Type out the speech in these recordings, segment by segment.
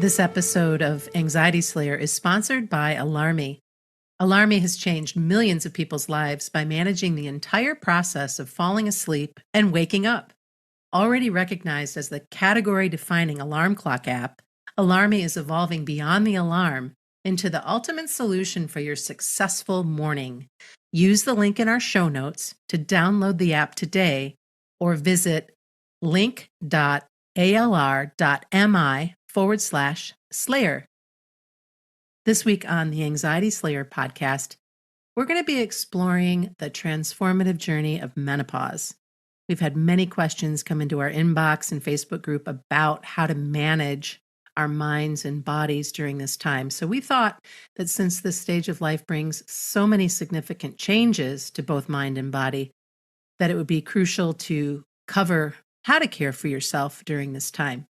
This episode of Anxiety Slayer is sponsored by Alarmy. Alarmy has changed millions of people's lives by managing the entire process of falling asleep and waking up. Already recognized as the category-defining alarm clock app, Alarmy is evolving beyond the alarm into the ultimate solution for your successful morning. Use the link in our show notes to download the app today or visit link.alr.mi/Slayer. This week on the Anxiety Slayer podcast, we're going to be exploring the transformative journey of menopause. We've had many questions come into our inbox and Facebook group about how to manage our minds and bodies during this time. So we thought that since this stage of life brings so many significant changes to both mind and body, that it would be crucial to cover how to care for yourself during this time.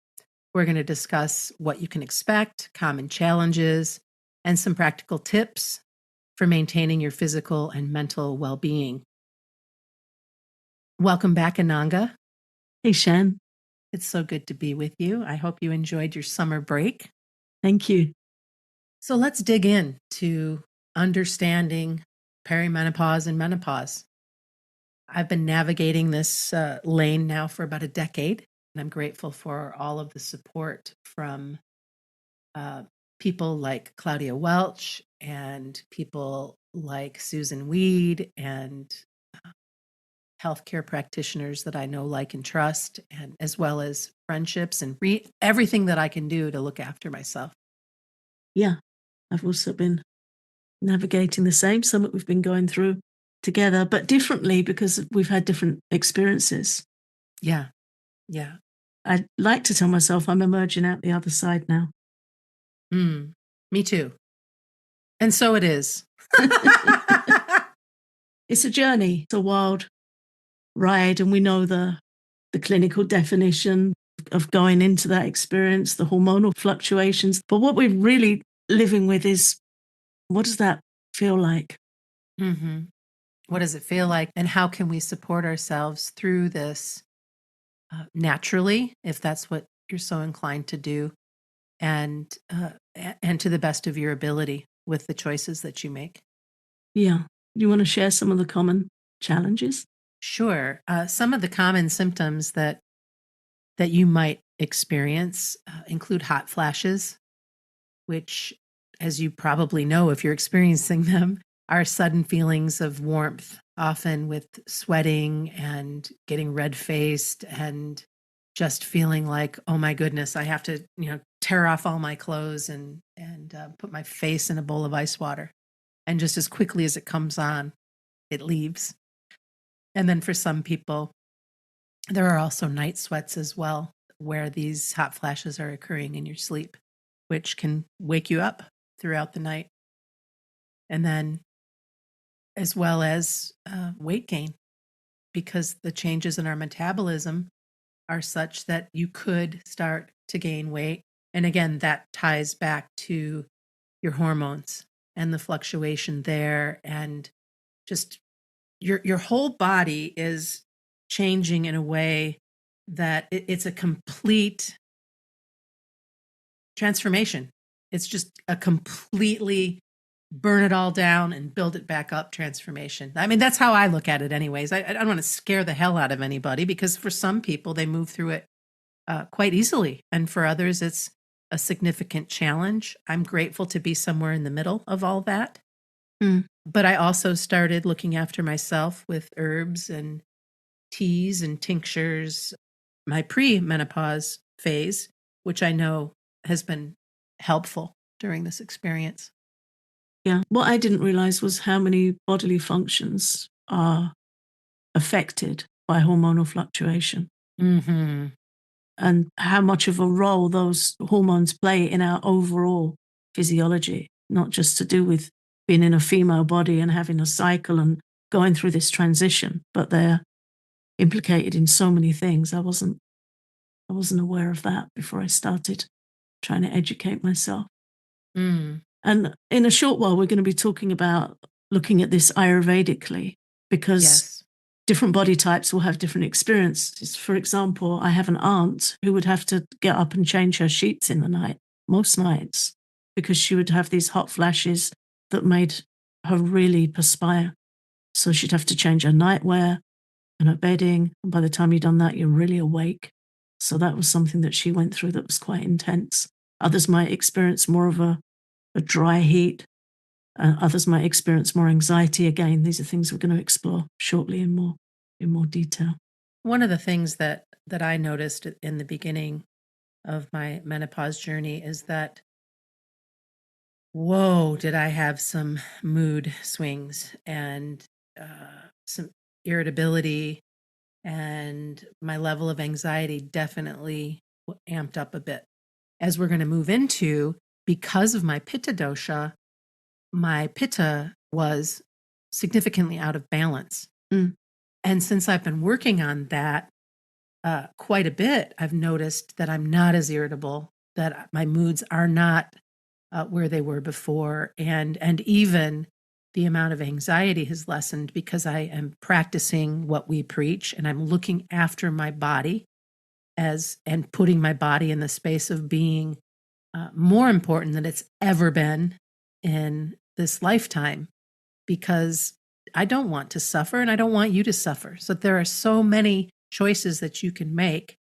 We're going to discuss what you can expect, common challenges, and some practical tips for maintaining your physical and mental well-being. Welcome back, Ananga. Hey, Shan. It's so good to be with you. I hope you enjoyed your summer break. Thank you. So let's dig in to understanding perimenopause and menopause. I've been navigating this lane now for about a decade, and I'm grateful for all of the support from people like Claudia Welch and people like Susan Weed and healthcare practitioners that I know, like, and trust, and as well as friendships and everything that I can do to look after myself. Yeah, I've also been navigating the same, some that we've been going through together, but differently because we've had different experiences. Yeah. I like to tell myself I'm emerging out the other side now. Me too. And so it is. It's a journey. It's a wild ride, and we know the clinical definition of going into that experience, the hormonal fluctuations. But what we're really living with is, what does that feel like? Mm-hmm. What does it feel like? And how can we support ourselves through this naturally, if that's what you're so inclined to do, and to the best of your ability with the choices that you make? Yeah. You want to share some of the common challenges? Sure. Some of the common symptoms that you might experience include hot flashes, which, as you probably know if you're experiencing them, are sudden feelings of warmth, often with sweating and getting red-faced and just feeling like, oh my goodness, I have to, tear off all my clothes and put my face in a bowl of ice water. And just as quickly as it comes on, it leaves. And then for some people, there are also night sweats as well, where these hot flashes are occurring in your sleep, which can wake you up throughout the night. And then as well as weight gain, because the changes in our metabolism are such that you could start to gain weight. And again, that ties back to your hormones and the fluctuation there, and just your whole body is changing in a way that it's a complete transformation. It's just a completely burn it all down and build it back up transformation. I mean, that's how I look at it anyways. I don't want to scare the hell out of anybody, because for some people, they move through it quite easily. And for others, it's a significant challenge. I'm grateful to be somewhere in the middle of all that. But I also started looking after myself with herbs and teas and tinctures, my pre-menopause phase, which I know has been helpful during this experience. Yeah. What I didn't realize was how many bodily functions are affected by hormonal fluctuation. Mm-hmm. And how much of a role those hormones play in our overall physiology, not just to do with being in a female body and having a cycle and going through this transition, but they're implicated in so many things. I wasn't aware of that before I started trying to educate myself. And in a short while, we're going to be talking about looking at this Ayurvedically, because different body types will have different experiences. For example, I have an aunt who would have to get up and change her sheets in the night most nights, because she would have these hot flashes that made her really perspire. So she'd have to change her nightwear and her bedding. And by the time you'd done that, you're really awake. So that was something that she went through that was quite intense. Others might experience more of a dry heat. Others might experience more anxiety. Again, these are things we're going to explore shortly in more detail. One of the things that I noticed in the beginning of my menopause journey is that, whoa, did I have some mood swings and some irritability, and my level of anxiety definitely amped up a bit. As we're going to move into, because of my pitta dosha, my pitta was significantly out of balance. Mm. And since I've been working on that quite a bit, I've noticed that I'm not as irritable, that my moods are not where they were before, and even the amount of anxiety has lessened because I am practicing what we preach, and I'm looking after my body as and putting my body in the space of being more important than it's ever been in this lifetime, because I don't want to suffer and I don't want you to suffer. So there are so many choices that you can make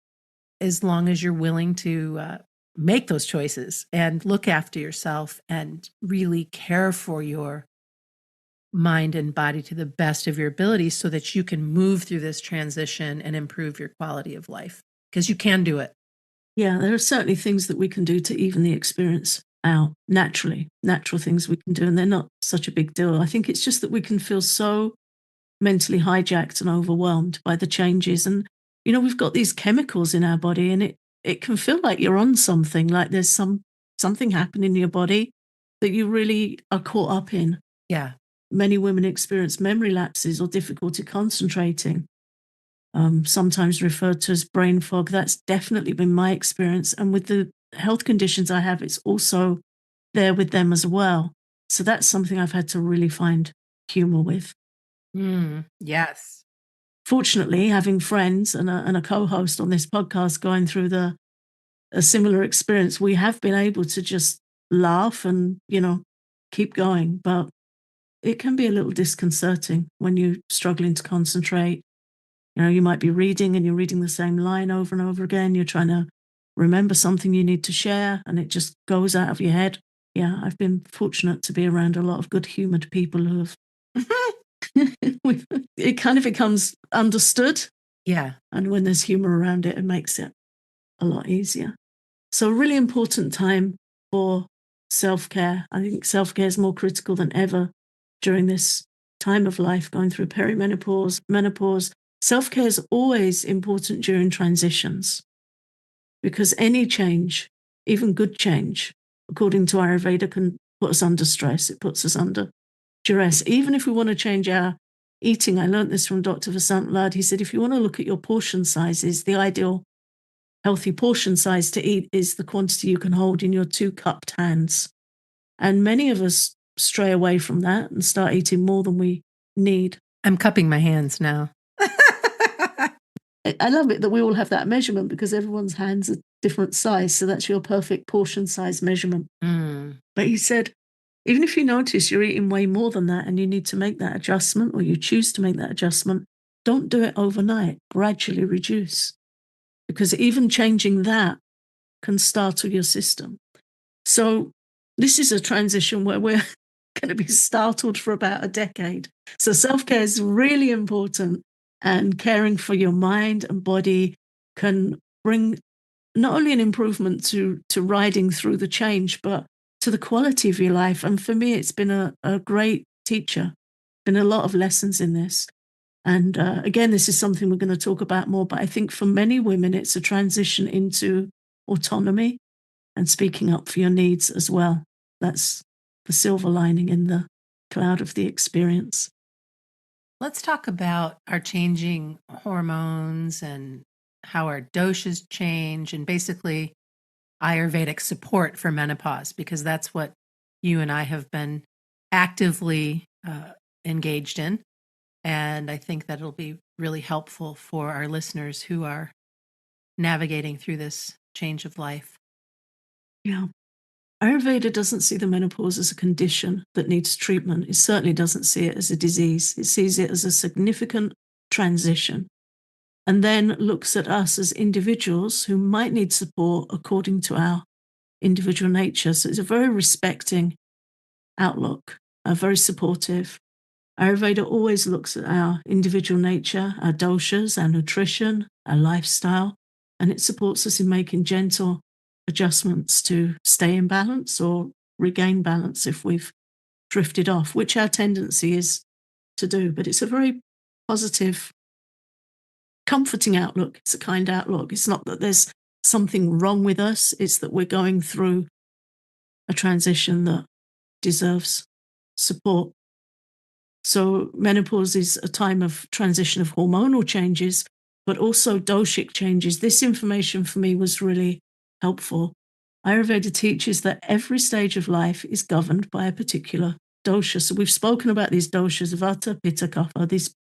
as long as you're willing to make those choices and look after yourself and really care for your mind and body to the best of your ability so that you can move through this transition and improve your quality of life, because you can do it. Yeah, there are certainly things that we can do to even the experience out naturally, natural things we can do, and they're not such a big deal. I think it's just that we can feel so mentally hijacked and overwhelmed by the changes. And, we've got these chemicals in our body, and it can feel like you're on something, like there's something happening in your body that you really are caught up in. Yeah. Many women experience memory lapses or difficulty concentrating, sometimes referred to as brain fog. That's definitely been my experience. And with the health conditions I have, it's also there with them as well. So that's something I've had to really find humor with. Yes. Fortunately, having friends and a co-host on this podcast going through a similar experience, we have been able to just laugh and, keep going. But it can be a little disconcerting when you're struggling to concentrate. You might be reading and you're reading the same line over and over again. You're trying to remember something you need to share and it just goes out of your head. Yeah, I've been fortunate to be around a lot of good humored people who have it kind of becomes understood. Yeah. And when there's humor around it, it makes it a lot easier. So, a really important time for self care. I think self care is more critical than ever during this time of life, going through perimenopause, menopause. Self care is always important during transitions because any change, even good change, according to Ayurveda, can put us under stress. It puts us under duress. Even if we want to change our eating, I learned this from Dr. Vasant Lad. He said, if you want to look at your portion sizes, the ideal healthy portion size to eat is the quantity you can hold in your 2-cupped hands. And many of us stray away from that and start eating more than we need. I'm cupping my hands now. I love it that we all have that measurement because everyone's hands are different size. So that's your perfect portion size measurement. But he said, even if you notice you're eating way more than that and you need to make that adjustment or you choose to make that adjustment, don't do it overnight. Gradually reduce, because even changing that can startle your system. So this is a transition where we're going to be startled for about a decade. So self-care is really important, and caring for your mind and body can bring not only an improvement to riding through the change, but to the quality of your life. And for me, it's been a great teacher, been a lot of lessons in this. And again, this is something we're going to talk about more, but I think for many women, it's a transition into autonomy and speaking up for your needs as well. That's the silver lining in the cloud of the experience. Let's talk about our changing hormones and how our doshas change, and basically Ayurvedic support for menopause, because that's what you and I have been actively engaged in. And I think that it'll be really helpful for our listeners who are navigating through this change of life. Yeah. Ayurveda doesn't see the menopause as a condition that needs treatment. It certainly doesn't see it as a disease. It sees it as a significant transition, and then looks at us as individuals who might need support according to our individual nature. So it's a very respecting outlook, very supportive. Ayurveda always looks at our individual nature, our doshas, our nutrition, our lifestyle, and it supports us in making gentle adjustments to stay in balance or regain balance if we've drifted off, which our tendency is to do. But it's a very positive, comforting outlook. It's a kind outlook. It's not that there's something wrong with us, it's that we're going through a transition that deserves support. So menopause is a time of transition of hormonal changes, but also doshic changes. This information for me was really helpful. Ayurveda teaches that every stage of life is governed by a particular dosha. So we've spoken about these doshas, vata, pitta, kapha,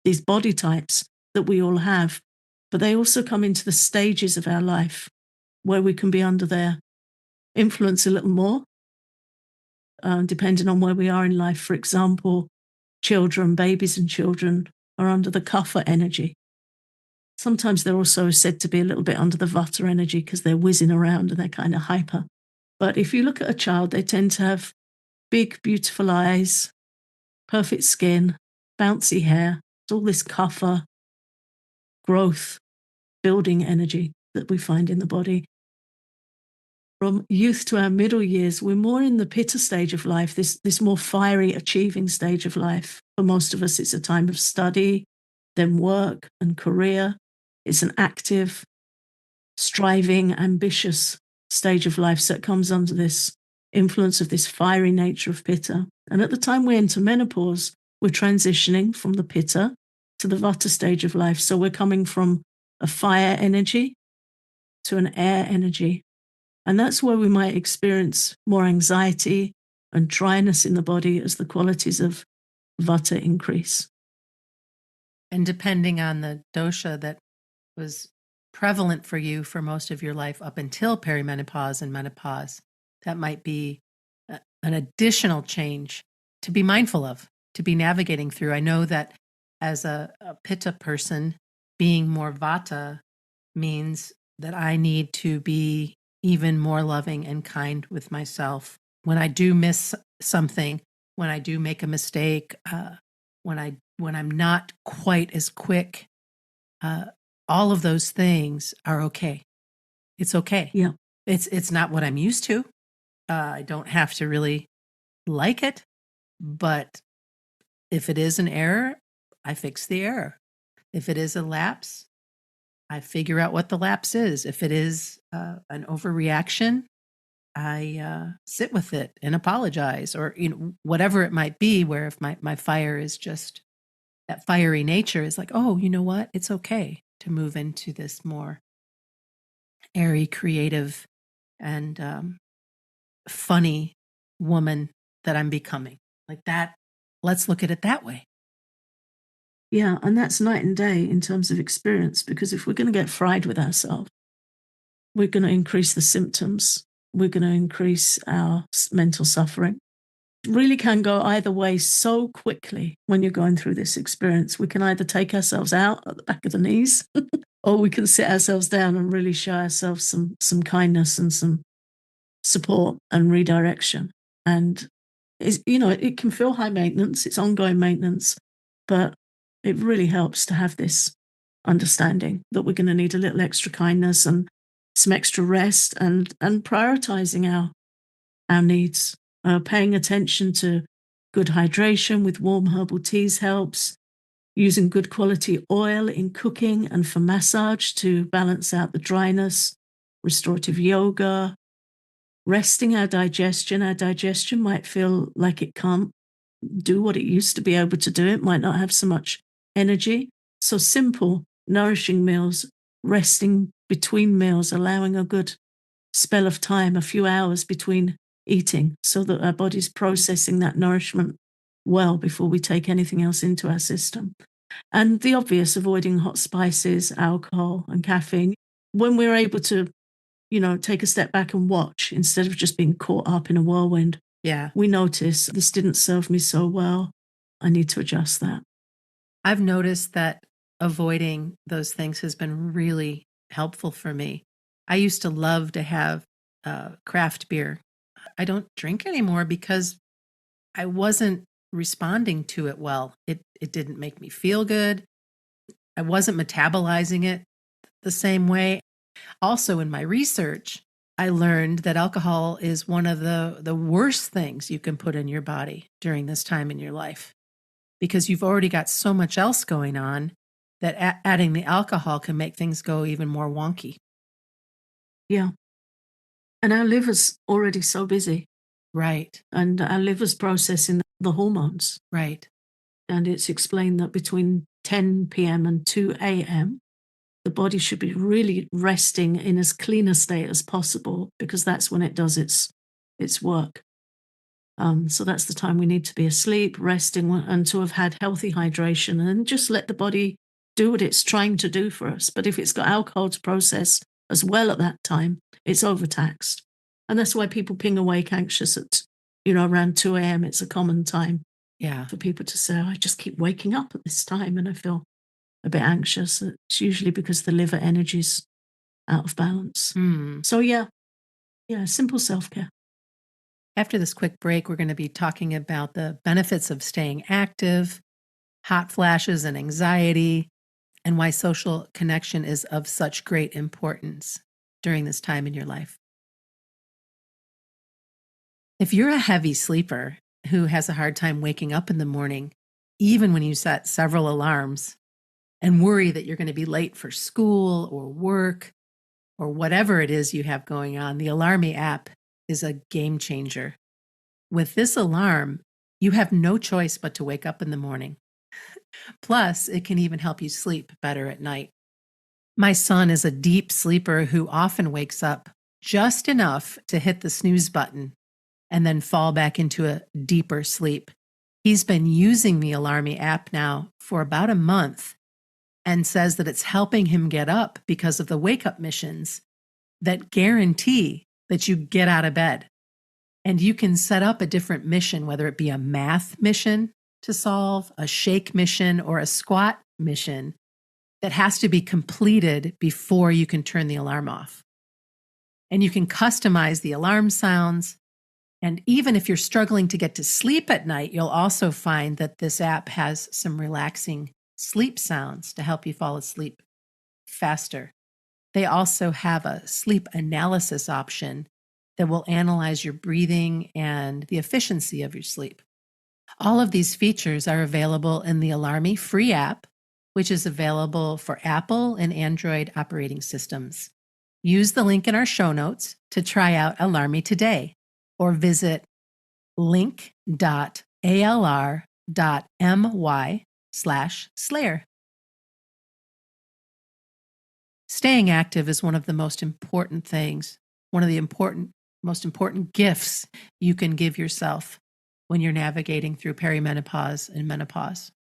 these body types that we all have, but they also come into the stages of our life where we can be under their influence a little more, depending on where we are in life. For example, children, babies and children are under the kapha energy. Sometimes they're also said to be a little bit under the vata energy because they're whizzing around and they're kind of hyper. But if you look at a child, they tend to have big, beautiful eyes, perfect skin, bouncy hair. It's all this kapha growth, building energy that we find in the body. From youth to our middle years, we're more in the pitta stage of life, this more fiery, achieving stage of life. For most of us, it's a time of study, then work and career. It's an active, striving, ambitious stage of life. So it comes under this influence of this fiery nature of pitta. And at the time we enter menopause, we're transitioning from the pitta to the vata stage of life. So we're coming from a fire energy to an air energy. And that's where we might experience more anxiety and dryness in the body as the qualities of vata increase. And depending on the dosha that was prevalent for you for most of your life up until perimenopause and menopause, that might be an additional change to be mindful of, to be navigating through. I know that as a pitta person, being more vata means that I need to be even more loving and kind with myself. When I do miss something, when I do make a mistake, when I'm not quite as quick, all of those things are okay. It's okay. Yeah. It's not what I'm used to. I don't have to really like it, but if it is an error, I fix the error. If it is a lapse, I figure out what the lapse is. If it is an overreaction, I sit with it and apologize, or whatever it might be. Where if my fire is just that fiery nature is like, oh, you know what? It's okay to move into this more airy, creative, and funny woman that I'm becoming. Like that. Let's look at it that way. Yeah, and that's night and day in terms of experience, because if we're going to get fried with ourselves, we're going to increase the symptoms, we're going to increase our mental suffering. It really can go either way so quickly when you're going through this experience. We can either take ourselves out at the back of the knees, or we can sit ourselves down and really show ourselves some kindness and some support and redirection. And it can feel high maintenance, it's ongoing maintenance, but it really helps to have this understanding that we're going to need a little extra kindness and some extra rest, and prioritizing our needs. Paying attention to good hydration with warm herbal teas helps. Using good quality oil in cooking and for massage to balance out the dryness. Restorative yoga. Resting our digestion. Our digestion might feel like it can't do what it used to be able to do. It might not have so much energy. So simple, nourishing meals, resting between meals, allowing a good spell of time, a few hours between eating, so that our body's processing that nourishment well before we take anything else into our system. And the obvious, avoiding hot spices, alcohol and caffeine. When we're able to take a step back and watch instead of just being caught up in a whirlwind. Yeah. We notice this didn't serve me so well. I need to adjust that. I've noticed that avoiding those things has been really helpful for me. I used to love to have craft beer. I don't drink anymore because I wasn't responding to it well. It didn't make me feel good. I wasn't metabolizing it the same way. Also, in my research, I learned that alcohol is one of the worst things you can put in your body during this time in your life because you've already got so much else going on that adding the alcohol can make things go even more wonky. Yeah. And our liver's already so busy, Right, and our liver's processing the hormones. right. And it's explained that between 10 p.m. and 2 a.m., the body should be really resting in as clean a state as possible because that's when it does its work. So that's the time we need to be asleep, resting, and to have had healthy hydration and just let the body do what it's trying to do for us. But if it's got alcohol to process as well at that time, it's overtaxed. And that's why people ping awake anxious at, around 2 a.m. It's a common time Yeah. for people to say, "Oh, I just keep waking up at this time and I feel a bit anxious." It's usually because the liver energy's out of balance. Hmm. So yeah, simple self-care. After this quick break, we're going to be talking about the benefits of staying active, hot flashes and anxiety, and why social connection is of such great importance during this time in your life. If you're a heavy sleeper who has a hard time waking up in the morning, even when you set several alarms and worry that you're going to be late for school or work or whatever it is you have going on, the Alarmy app is a game changer. With this alarm, you have no choice but to wake up in the morning. Plus, it can even help you sleep better at night. My son is a deep sleeper who often wakes up just enough to hit the snooze button and then fall back into a deeper sleep. He's been using the Alarmy app now for about a month and says that it's helping him get up because of the wake up missions that guarantee that you get out of bed. And you can set up a different mission, whether it be a math mission to solve, a shake mission, or a squat mission that has to be completed before you can turn the alarm off. And you can customize the alarm sounds. And even if you're struggling to get to sleep at night, you'll also find that this app has some relaxing sleep sounds to help you fall asleep faster. They also have a sleep analysis option that will analyze your breathing and the efficiency of your sleep. All of these features are available in the Alarmy free app, which is available for Apple and Android operating systems. Use the link in our show notes to try out Alarmy today, or visit link.alr.my/Slayer. Staying active is one of the most important things, one of the most important gifts you can give yourself when you're navigating through perimenopause and menopause.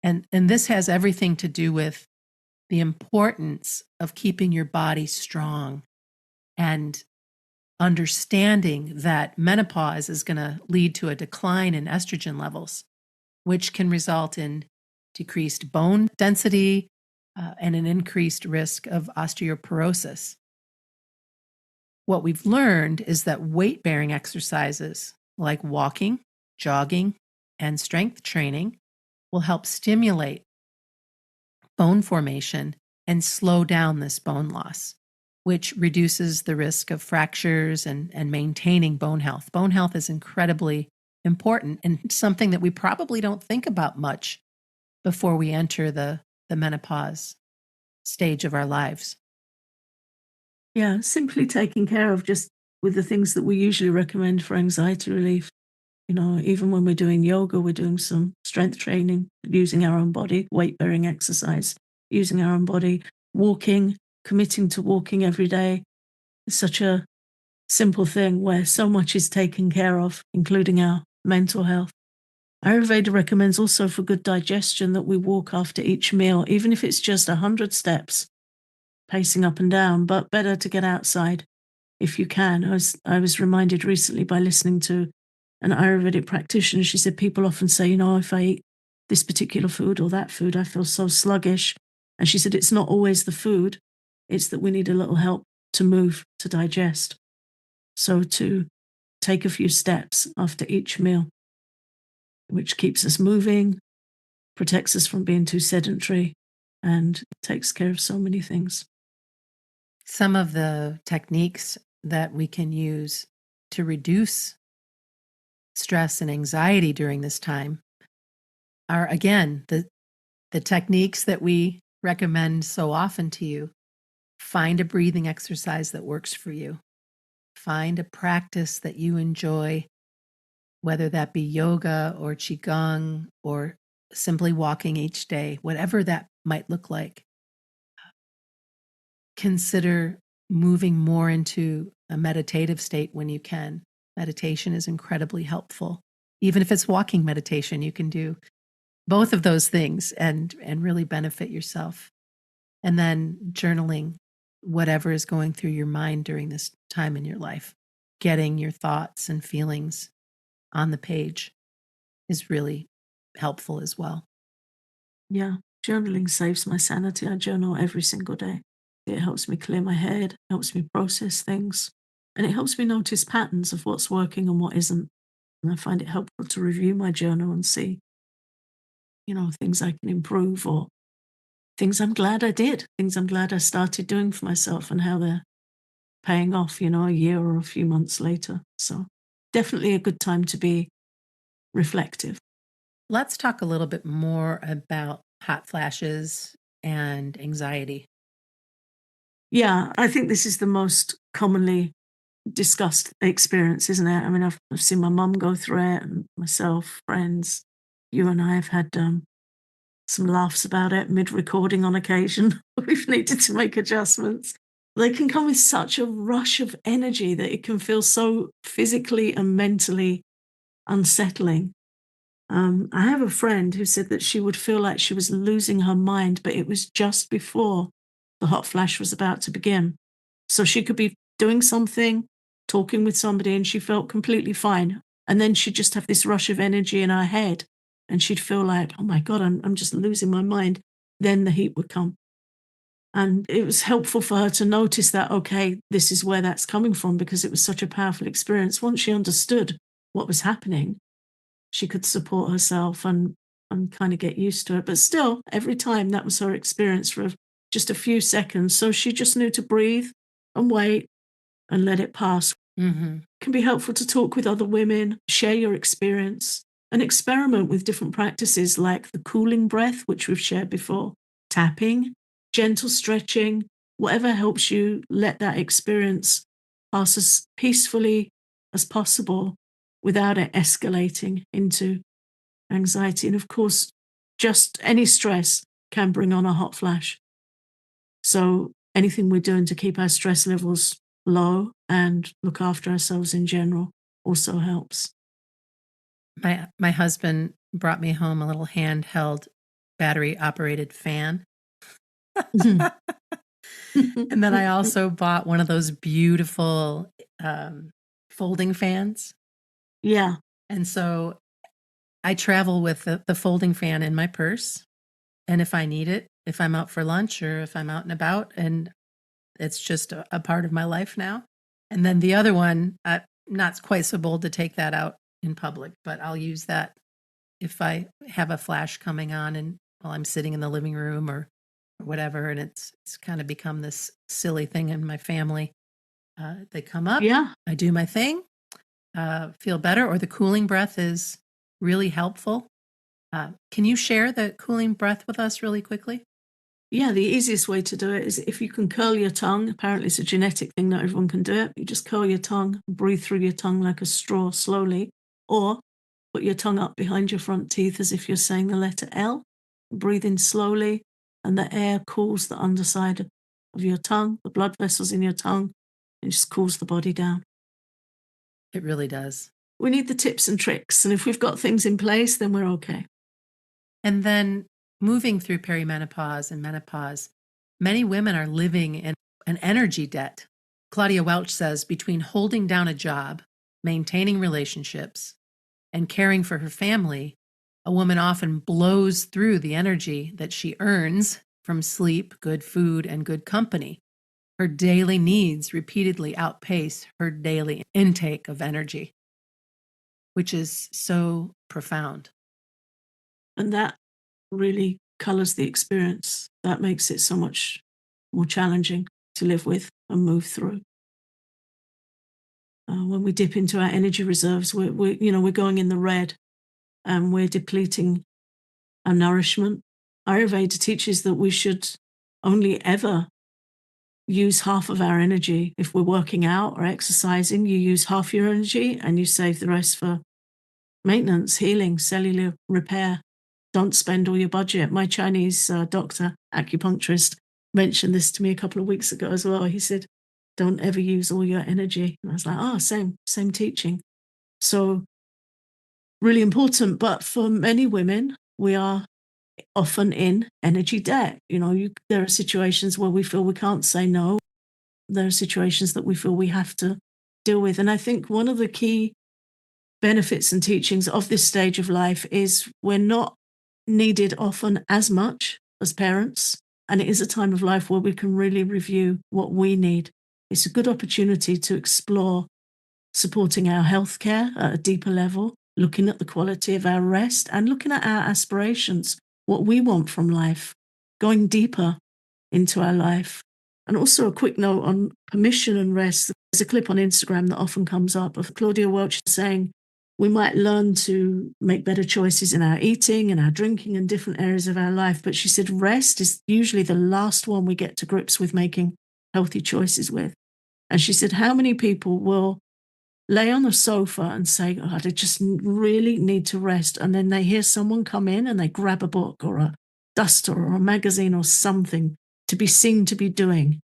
And this has everything to do with the importance of keeping your body strong and understanding that menopause is going to lead to a decline in estrogen levels, which can result in decreased bone density and an increased risk of osteoporosis. What we've learned is that weight bearing exercises like walking, jogging, and strength training will help stimulate bone formation and slow down this bone loss, which reduces the risk of fractures and maintaining bone health. Bone health is incredibly important and something that we probably don't think about much before we enter the menopause stage of our lives. Yeah, simply taking care of just with the things that we usually recommend for anxiety relief. Even when we're doing yoga, we're doing some strength training, using our own body, weight bearing exercise, using our own body, walking, committing to walking every day. It's such a simple thing where so much is taken care of, including our mental health. Ayurveda recommends also for good digestion that we walk after each meal, even if it's just 100 steps pacing up and down, but better to get outside if you can. I was reminded recently by listening to an Ayurvedic practitioner. She said people often say, you know, if I eat this particular food or that food, I feel so sluggish. And she said it's not always the food, it's that we need a little help to move, to digest. So to take a few steps after each meal, which keeps us moving, protects us from being too sedentary, and takes care of so many things. Some of the techniques that we can use to reduce stress and anxiety during this time are, again, the techniques that we recommend so often to you. Find a breathing exercise that works for you. Find a practice that you enjoy, whether that be yoga or qigong or simply walking each day, whatever that might look like. Consider moving more into a meditative state when you can. Meditation is incredibly helpful. Even if it's walking meditation, you can do both of those things and really benefit yourself. And then journaling whatever is going through your mind during this time in your life. Getting your thoughts and feelings on the page is really helpful as well. Yeah, journaling saves my sanity. I journal every single day. It helps me clear my head, helps me process things, and it helps me notice patterns of what's working and what isn't. And I find it helpful to review my journal and see, you know, things I can improve or things I'm glad I did, things I'm glad I started doing for myself and how they're paying off, you know, a year or a few months later. So definitely a good time to be reflective. Let's talk a little bit more about hot flashes and anxiety. Yeah, I think this is the most commonly discussed experience, isn't it? I mean, I've seen my mum go through it, and myself, friends. You and I have had some laughs about it mid-recording on occasion. We've needed to make adjustments. They can come with such a rush of energy that it can feel so physically and mentally unsettling. I have a friend who said that she would feel like she was losing her mind, but it was just before the hot flash was about to begin. So she could be doing something, talking with somebody, and she felt completely fine. And then she'd just have this rush of energy in her head, and she'd feel like, oh my God, I'm just losing my mind. Then the heat would come. And it was helpful for her to notice that, okay, this is where that's coming from because it was such a powerful experience. Once she understood what was happening, she could support herself and kind of get used to it. But still, every time that was her experience for just a few seconds. So she just knew to breathe and wait and let it pass. Mm-hmm. It can be helpful to talk with other women, share your experience, and experiment with different practices like the cooling breath, which we've shared before, tapping, gentle stretching, whatever helps you let that experience pass as peacefully as possible without it escalating into anxiety. And of course, just any stress can bring on a hot flash. So anything we're doing to keep our stress levels low and look after ourselves in general also helps. My husband brought me home a little handheld battery operated fan. And then I also bought one of those beautiful folding fans. Yeah. And so I travel with the folding fan in my purse. And if I need it, if I'm out for lunch or if I'm out and about, and it's just a part of my life now. And then the other one, I'm not quite so bold to take that out in public, but I'll use that if I have a flash coming on and while I'm sitting in the living room or whatever. And it's kind of become this silly thing in my family. They come up, Yeah. I do my thing, feel better, or the cooling breath is really helpful. Can you share the cooling breath with us really quickly? Yeah, the easiest way to do it is if you can curl your tongue. Apparently, it's a genetic thing, not everyone can do it. You just curl your tongue, breathe through your tongue like a straw slowly, or put your tongue up behind your front teeth as if you're saying the letter L. Breathe in slowly, and the air cools the underside of your tongue, the blood vessels in your tongue, and just cools the body down. It really does. We need the tips and tricks, and if we've got things in place, then we're okay. And then moving through perimenopause and menopause, Many women are living in an energy debt. Claudia Welch says between holding down a job, maintaining relationships, and caring for her family, a woman often blows through the energy that she earns from sleep, good food, and good company. Her daily needs repeatedly outpace her daily intake of energy, which is so profound. And that really colors the experience. That makes it so much more challenging to live with and move through. When we dip into our energy reserves, we're going in the red, and we're depleting our nourishment. Ayurveda teaches that we should only ever use half of our energy. If we're working out or exercising, you use half your energy and you save the rest for maintenance, healing, cellular repair. Don't spend all your budget. My Chinese doctor, acupuncturist, mentioned this to me a couple of weeks ago as well. He said, don't ever use all your energy. And I was like, oh, same teaching. So really important. But for many women, we are often in energy debt. There are situations where we feel we can't say no. There are situations that we feel we have to deal with. And I think one of the key benefits and teachings of this stage of life is we're not needed often as much as parents. And it is a time of life where we can really review what we need. It's a good opportunity to explore supporting our healthcare at a deeper level, looking at the quality of our rest and looking at our aspirations, what we want from life, going deeper into our life. And also a quick note on permission and rest. There's a clip on Instagram that often comes up of Claudia Welch saying, we might learn to make better choices in our eating and our drinking and different areas of our life. But she said rest is usually the last one we get to grips with making healthy choices with. And she said, how many people will lay on a sofa and say, oh, I just really need to rest. And then they hear someone come in and they grab a book or a duster or a magazine or something to be seen to be doing.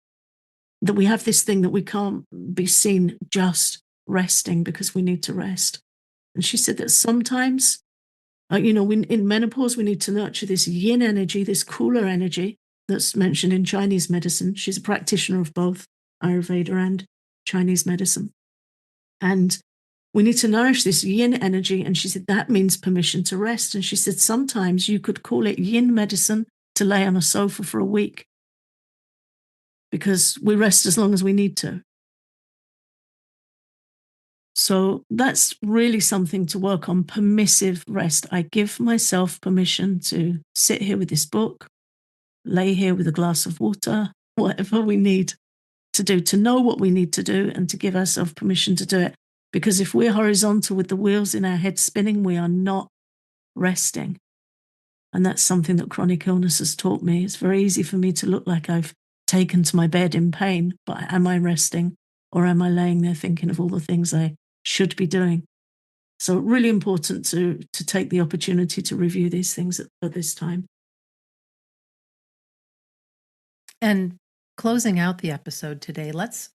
That we have this thing that we can't be seen just resting because we need to rest. And she said that sometimes, in menopause, we need to nurture this yin energy, this cooler energy that's mentioned in Chinese medicine. She's a practitioner of both Ayurveda and Chinese medicine. And we need to nourish this yin energy. And she said that means permission to rest. And she said sometimes you could call it yin medicine to lay on a sofa for a week because we rest as long as we need to. So that's really something to work on, permissive rest. I give myself permission to sit here with this book, lay here with a glass of water, whatever we need to do, to know what we need to do and to give ourselves permission to do it. Because if we're horizontal with the wheels in our head spinning, we are not resting. And that's something that chronic illness has taught me. It's very easy for me to look like I've taken to my bed in pain, but am I resting or am I laying there thinking of all the things I should be doing? So really important to take the opportunity to review these things at this time. And closing out the episode today, let's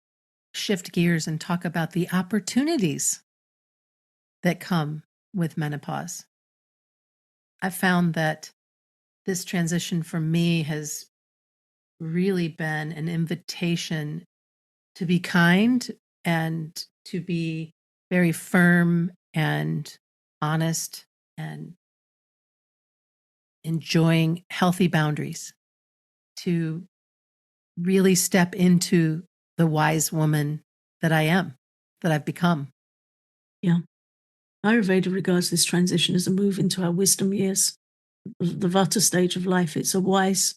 shift gears and talk about the opportunities that come with menopause. I found that this transition for me has really been an invitation to be kind and to be very firm and honest and enjoying healthy boundaries, to really step into the wise woman that I am, that I've become. Yeah. Ayurveda regards this transition as a move into our wisdom years, the Vata stage of life. It's a wise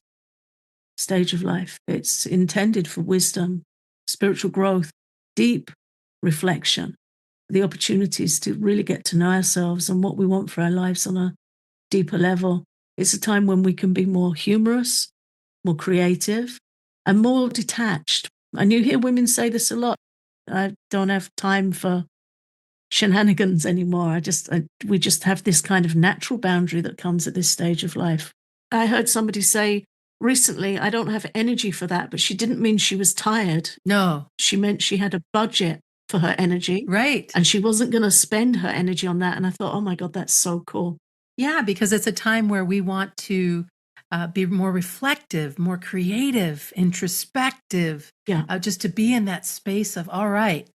stage of life. It's intended for wisdom, spiritual growth, deep reflection, the opportunities to really get to know ourselves and what we want for our lives on a deeper level. It's a time when we can be more humorous, more creative, and more detached. And you hear women say this a lot. I don't have time for shenanigans anymore. We just have this kind of natural boundary that comes at this stage of life. I heard somebody say recently, I don't have energy for that, but she didn't mean she was tired. No. She meant she had a budget for her energy. Right. And she wasn't going to spend her energy on that. And I thought, oh my God, that's so cool. Yeah, because it's a time where we want to be more reflective, more creative, introspective, Yeah. just to be in that space of, all right,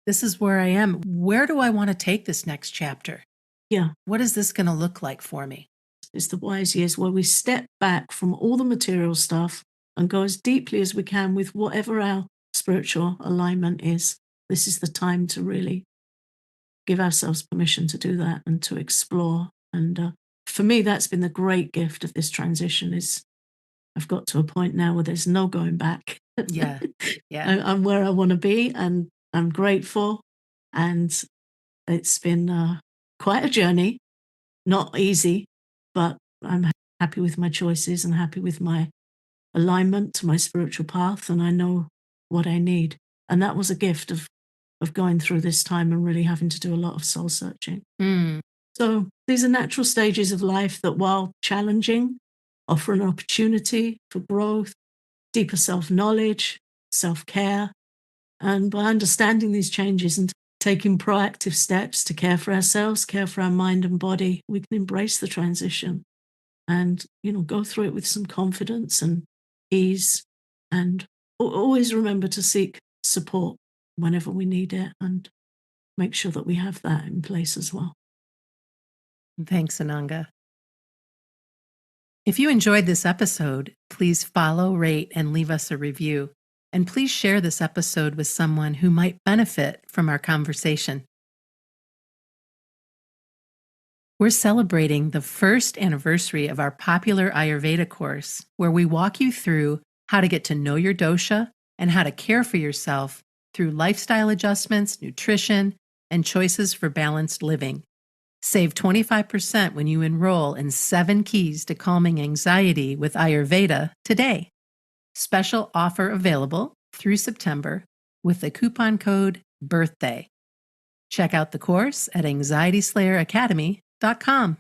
this is where I am. Where do I want to take this next chapter? Yeah. What is this going to look like for me? It's the wise years where we step back from all the material stuff and go as deeply as we can with whatever our spiritual alignment is. This is the time to really give ourselves permission to do that and to explore. And for me, that's been the great gift of this transition is I've got to a point now where there's no going back. Yeah. Yeah. I'm where I want to be and I'm grateful. And it's been quite a journey, not easy, but I'm happy with my choices and happy with my alignment to my spiritual path. And I know what I need. And that was a gift of going through this time and really having to do a lot of soul searching. Mm. So these are natural stages of life that, while challenging, offer an opportunity for growth, deeper self-knowledge, self-care. And by understanding these changes and taking proactive steps to care for ourselves, care for our mind and body, we can embrace the transition and, go through it with some confidence and ease. And always remember to seek support whenever we need it and make sure that we have that in place as well. Thanks, Ananga. If you enjoyed this episode, please follow, rate, and leave us a review. And please share this episode with someone who might benefit from our conversation. We're celebrating the first anniversary of our popular Ayurveda course, where we walk you through how to get to know your dosha and how to care for yourself through lifestyle adjustments, nutrition, and choices for balanced living. Save 25% when you enroll in 7 keys to calming anxiety with Ayurveda today. Special offer available through September with the coupon code BIRTHDAY. Check out the course at anxietyslayeracademy.com.